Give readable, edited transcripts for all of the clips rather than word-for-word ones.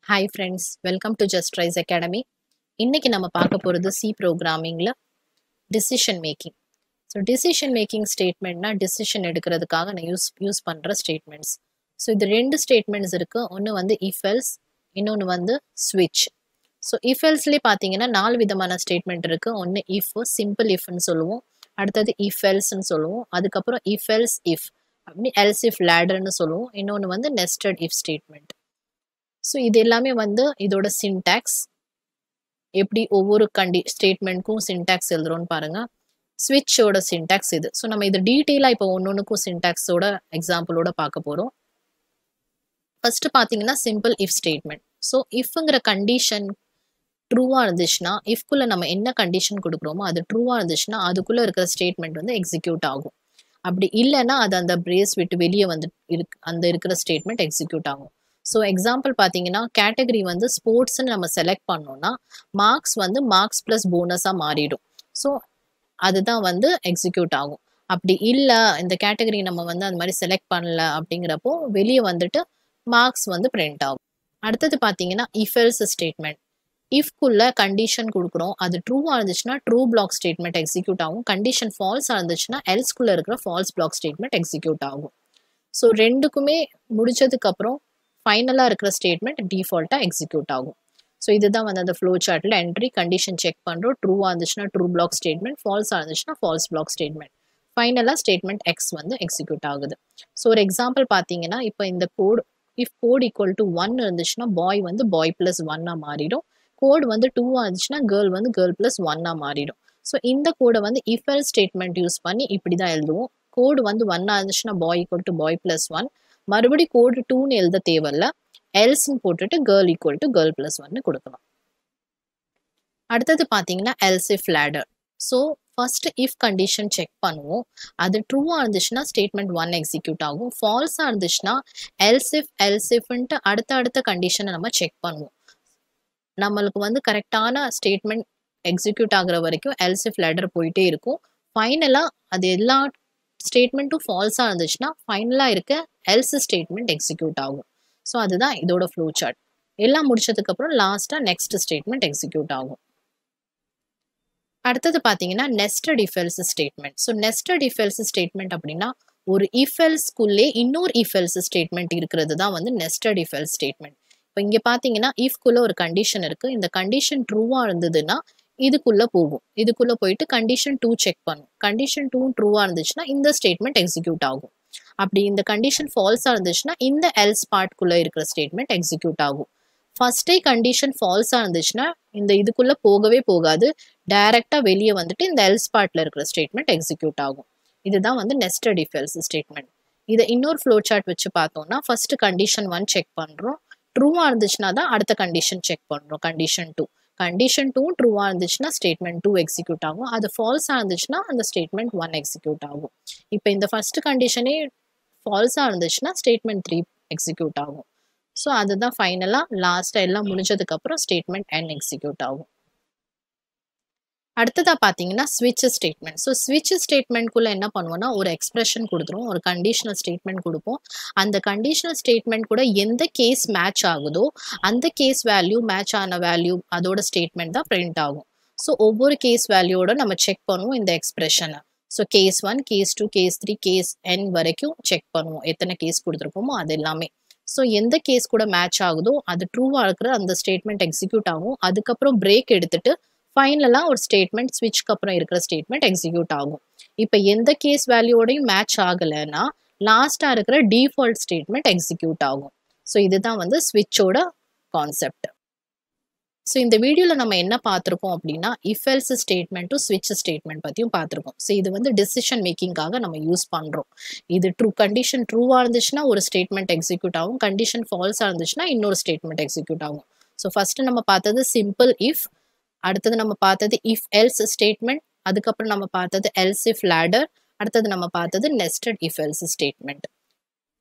Hi friends, welcome to Just Rise Academy. இன்னைக்கு நம்ம பார்க்க போறது C programmingல decision making. So decision making statementனா decision எடுக்கிறதுக்காக நான் யூஸ் பண்ற statements. So இது ரெண்டு statements இருக்கு. ஒன்னு வந்து if else, இன்னொன்னு வந்து switch. So if elseலே பாத்தீங்கன்னா நாலு விதமான statement இருக்கு. ஒன்னு if, simple if ன்னு சொல்லுவோம். அடுத்தது if else ன்னு சொல்லுவோம். அதுக்கப்புறம் if else if, அப்படி else if ladder ன்னு சொல்லுவோம். இன்னொன்னு வந்து nested if statement. ஸோ இது எல்லாமே வந்து இதோட சின்டாக்ஸ் எப்படி ஒவ்வொரு ஸ்டேட்மெண்ட்க்கும் சின்டாக்ஸ் எழுதுறோன்னு பாருங்க. ஸ்விட்சோட சின்டாக்ஸ் இது. ஸோ நம்ம இது டீட்டெயிலாக இப்போ ஒன்னொன்றுக்கும் சின்டாக்ஸோட எக்ஸாம்பிளோட பார்க்க போகிறோம். ஃபர்ஸ்ட் பார்த்தீங்கன்னா சிம்பிள் இஃப் ஸ்டேட்மெண்ட். ஸோ இஃப்ங்கிற கண்டிஷன் ட்ரூவாக இருந்துச்சுன்னா இஃப்குள்ளே நம்ம என்ன கண்டிஷன் கொடுக்குறோமோ அது ட்ரூவாக இருந்துச்சுன்னா அதுக்குள்ளே இருக்கிற ஸ்டேட்மெண்ட் வந்து எக்ஸிக்யூட் ஆகும். அப்படி இல்லைன்னா அது அந்த பிரேஸ் விட்டு வெளியே வந்து அந்த இருக்கிற ஸ்டேட்மெண்ட் எக்ஸிக்யூட் ஆகும். ஸோ எக்ஸாம்பிள் பார்த்தீங்கன்னா கேட்டகரி வந்து ஸ்போர்ட்ஸ்ன்னு நம்ம செலக்ட் பண்ணோம்னா மார்க்ஸ் வந்து மார்க்ஸ் ப்ளஸ் போனஸாக மாறிடும். ஸோ அதுதான் வந்து எக்ஸிக்யூட் ஆகும். அப்படி இல்லை இந்த கேட்டகரி நம்ம வந்து அந்த மாதிரி செலக்ட் பண்ணல அப்படிங்கிறப்போ வெளியே வந்துட்டு மார்க்ஸ் வந்து பிரிண்ட் ஆகும். அடுத்தது பார்த்தீங்கன்னா இஃப் எல்ஸ் ஸ்டேட்மெண்ட். இஃப்குள்ள கண்டிஷன் கொடுக்குறோம், அது ட்ரூவாக இருந்துச்சுன்னா ட்ரூ பிளாக் ஸ்டேட்மெண்ட் எக்ஸிக்யூட் ஆகும். கண்டிஷன் ஃபால்ஸாக இருந்துச்சுன்னா எல்ஸ்குள்ளே இருக்கிற ஃபால்ஸ் பிளாக் ஸ்டேட்மெண்ட் எக்ஸிக்யூட் ஆகும். ஸோ ரெண்டுக்குமே முடிச்சதுக்கப்புறம் ஃபைனலாக இருக்கிற ஸ்டேட்மெண்ட் டிஃபால்ட்டாக எக்ஸிக்யூட் ஆகும். ஸோ இதுதான் வந்து அந்த ஃப்ளோ சார்ட்டில் என்ட்ரி கண்டிஷன் செக் பண்ணுறோம். ட்ரூவாக இருந்துச்சுன்னா ட்ரூ பிளாக் ஸ்டேட்மெண்ட், ஃபால்ஸாக இருந்துச்சுன்னா ஃபால்ஸ் பிளாக் ஸ்டேட்மெண்ட். ஃபைனலாக ஸ்டேட்மெண்ட் எக்ஸ் வந்து எக்ஸிக்யூட் ஆகுது. ஸோ ஒரு எக்ஸாம்பிள் பார்த்தீங்கன்னா இப்போ இந்த இஃப் கோட் ஈக்குவல் டு 1 இருந்துச்சுன்னா பாய் வந்து பாய் ப்ளஸ் 1ஆக மாறிடும். கோட் வந்து 2ஆக இருந்துச்சுன்னா கேர்ள் வந்து கேர்ள் ப்ளஸ் 1ஆக மாறிடும். ஸோ இந்த கோடை வந்து இஃப் எல்ஸ் ஸ்டேட்மெண்ட் யூஸ் பண்ணி இப்படி தான் எழுதுவோம். கோடு வந்து 1ஆக இருந்துச்சுன்னா பாய் ஈக்குவல் டு பாய் ப்ளஸ் 1, மறுபடி கோடு 2ன்னு எழுத தேவையில்ல, எல்ஸ்ன்னு போட்டுட்டு girl equal to girl plus 1 கொடுக்கலாம். அடுத்தது பார்த்தீங்கன்னா else if ladder. So first if condition check பண்ணுவோம். அது ட்ரூவாக இருந்துச்சுன்னா ஸ்டேட்மெண்ட் 1 எக்ஸிக்யூட் ஆகும். ஃபால்ஸாக இருந்துச்சுன்னா எல்ஸ் இஃப்ன்ட்டு அடுத்த கண்டிஷனை நம்ம செக் பண்ணுவோம். நம்மளுக்கு வந்து கரெக்டான ஸ்டேட்மெண்ட் எக்ஸிக்யூட் ஆகுற வரைக்கும் எல்ஸ் இஃப் லேடர் போயிட்டே இருக்கும். ஃபைனலாக அது எல்லா ஸ்டேட்மெண்ட்டும் ஃபால்ஸாக இருந்துச்சுன்னா ஃபைனலாக இருக்க எல்ஸ் ஸ்டேட்மெண்ட் எக்ஸிக்யூட் ஆகும். ஸோ அதுதான் இதோட ஃப்ளோ சார்ட். எல்லாம் முடிச்சதுக்கப்புறம் லாஸ்ட்டாக நெக்ஸ்ட் ஸ்டேட்மெண்ட் எக்ஸிக்யூட் ஆகும். அடுத்தது பார்த்தீங்கன்னா nested if else statement. So nested if else statement அப்படின்னா ஒரு இஃப் எல்ஸ்குள்ளே இன்னொரு இஃப் எல்ஸ் ஸ்டேட்மெண்ட் இருக்கிறது தான் வந்து நெஸ்டட் இஃப் எல்ஸ் ஸ்டேட்மெண்ட். இப்போ இங்கே பார்த்தீங்கன்னா இஃப்குள்ளே ஒரு கண்டிஷன் இருக்குது. இந்த கண்டிஷன் ட்ரூவாக இருந்ததுன்னா இதுக்குள்ளே போகும். இதுக்குள்ளே போயிட்டு கண்டிஷன் 2 செக் பண்ணும். கண்டிஷன் 2 ட்ரூவாக இருந்துச்சுன்னா இந்த ஸ்டேட்மெண்ட் எக்ஸிக்யூட் ஆகும். அப்படி இந்த கண்டிஷன் ஃபால்ஸாக இருந்துச்சுன்னா இந்த எல்ஸ் பார்ட்குள்ளே இருக்கிற ஸ்டேட்மெண்ட் எக்ஸிக்யூட் ஆகும். ஃபர்ஸ்டே கண்டிஷன் ஃபால்ஸாக இருந்துச்சுன்னா இந்த இதுக்குள்ளே போகவே போகாது, டைரெக்டாக வெளியே வந்துட்டு இந்த எல்ஸ் பார்ட்டில் இருக்கிற ஸ்டேட்மெண்ட் எக்ஸிக்யூட் ஆகும். இதுதான் வந்து நெஸ்டட் இஃப் எல்ஸ் ஸ்டேட்மெண்ட். இதை இன்னொரு ஃப்ளோ சார்ட் வச்சு பார்த்தோம்னா ஃபர்ஸ்ட் கண்டிஷன் 1 செக் பண்ணுறோம். ட்ரூவாக இருந்துச்சுன்னா தான் அடுத்த கண்டிஷன் செக் பண்ணுறோம். கண்டிஷன் 2 ட்ரூவாக இருந்துச்சுன்னா ஸ்டேட்மெண்ட் 2 எக்ஸிக்யூட் ஆகும். அது ஃபால்ஸாக இருந்துச்சுன்னா அந்த ஸ்டேட்மெண்ட் 1 எக்ஸிக்யூட் ஆகும். இப்போ இந்த ஃபர்ஸ்ட் கண்டிஷனே ஃபால்ஸாக இருந்துச்சுன்னா ஸ்டேட்மெண்ட் 3 எக்ஸிக்யூட் ஆகும். ஸோ அதுதான் ஃபைனலாக லாஸ்ட்டாக எல்லாம் முடிஞ்சதுக்கப்புறம் ஸ்டேட்மெண்ட் n எக்ஸிக்யூட் ஆகும். அடுத்ததாக பார்த்தீங்கன்னா ஸ்விட்ச் ஸ்டேட்மெண்ட். ஸோ ஸ்விட்ச் ஸ்டேட்மெண்ட்குள்ளே என்ன பண்ணுவோம்னா ஒரு எக்ஸ்பிரஷன் கொடுத்துருவோம், ஒரு கண்டிஷனல் ஸ்டேட்மெண்ட் கொடுப்போம். அந்த கண்டிஷனல் ஸ்டேட்மெண்ட் கூட எந்த கேஸ் மேட்ச் ஆகுதோ அந்த கேஸ் வேல்யூ மேட்ச் ஆன வேல்யூ அதோட ஸ்டேட்மெண்ட் தான் பிரிண்ட் ஆகும். ஸோ ஒவ்வொரு கேஸ் வேல்யூவோட நம்ம செக் பண்ணுவோம் இந்த எக்ஸ்பிரஷனை. So case 1, case 2, case 3, case n வரைக்கும் செக் பண்ணுவோம். எத்தனை கேஸ் கொடுத்துருக்கோமோ அது எல்லாமே. ஸோ எந்த கேஸ் கூட மேட்ச் ஆகுதோ அது ட்ரூவாக இருக்கிற அந்த ஸ்டேட்மெண்ட் எக்ஸிக்யூட் ஆகும். அதுக்கப்புறம் பிரேக் எடுத்துட்டு ஃபைனலாக ஒரு ஸ்டேட்மெண்ட் ஸ்விட்ச்க்கு அப்புறம் இருக்கிற ஸ்டேட்மெண்ட் எக்ஸிக்யூட் ஆகும். இப்போ எந்த கேஸ் வேல்யூவோடையும் மேட்ச் ஆகலைன்னா லாஸ்ட்டாக இருக்கிற டிஃபால்ட் ஸ்டேட்மெண்ட் எக்ஸிக்யூட் ஆகும். ஸோ இதுதான் வந்து ஸ்விட்சோட கான்செப்ட். ஸோ இந்த வீடியோவில் நம்ம என்ன பார்த்துருக்கோம் அப்படின்னா இஃப் எல்ஸ் ஸ்டேட்மெண்ட்டும் ஸ்விட்ச் ஸ்டேட்மெண்ட் பற்றியும் பார்த்துருக்கோம். ஸோ இது வந்து டிசிஷன் மேக்கிங்காக நம்ம யூஸ் பண்ணுறோம். இது கண்டிஷன் ட்ரூவாக இருந்துச்சுன்னா ஒரு ஸ்டேட்மெண்ட் எக்ஸிக்யூட் ஆகும், கண்டிஷன் ஃபால்ஸாக இருந்துச்சுன்னா இன்னொரு ஸ்டேட்மெண்ட் எக்ஸிக்யூட் ஆகும். ஸோ ஃபர்ஸ்ட் நம்ம பார்த்தது சிம்பிள் இஃப், அடுத்தது நம்ம பார்த்தது இஃப் எல்ஸ் ஸ்டேட்மெண்ட், அதுக்கப்புறம் நம்ம பார்த்தது எல்ஸ் இஃப் லேடர், அடுத்தது நம்ம பார்த்தது நெஸ்டட் இஃப் எல்ஸ் ஸ்டேட்மெண்ட்,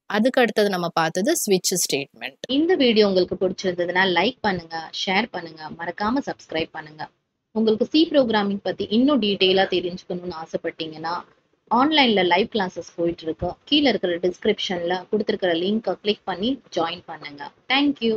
அதுக்கு அடுத்தது நம்ம பார்த்தது ஸ்விட்ச் ஸ்டேட்மெண்ட். இந்த வீடியோ உங்களுக்கு பிடிச்சிருந்ததுன்னா லைக் பண்ணுங்க, ஷேர் பண்ணுங்க, மறக்காம சப்ஸ்கிரைப் பண்ணுங்க. உங்களுக்கு சி ப்ரோக்ராமிங் பத்தி இன்னும் டீட்டெயிலா தெரிஞ்சுக்கணும்னு ஆசைப்பட்டீங்கன்னா ஆன்லைன்ல லைவ் கிளாஸஸ் போயிட்டு இருக்கு. கீழே இருக்கிற டிஸ்கிரிப்ஷன்ல கொடுத்துருக்கிற லிங்கை கிளிக் பண்ணி ஜாயின் பண்ணுங்க. தேங்க்யூ.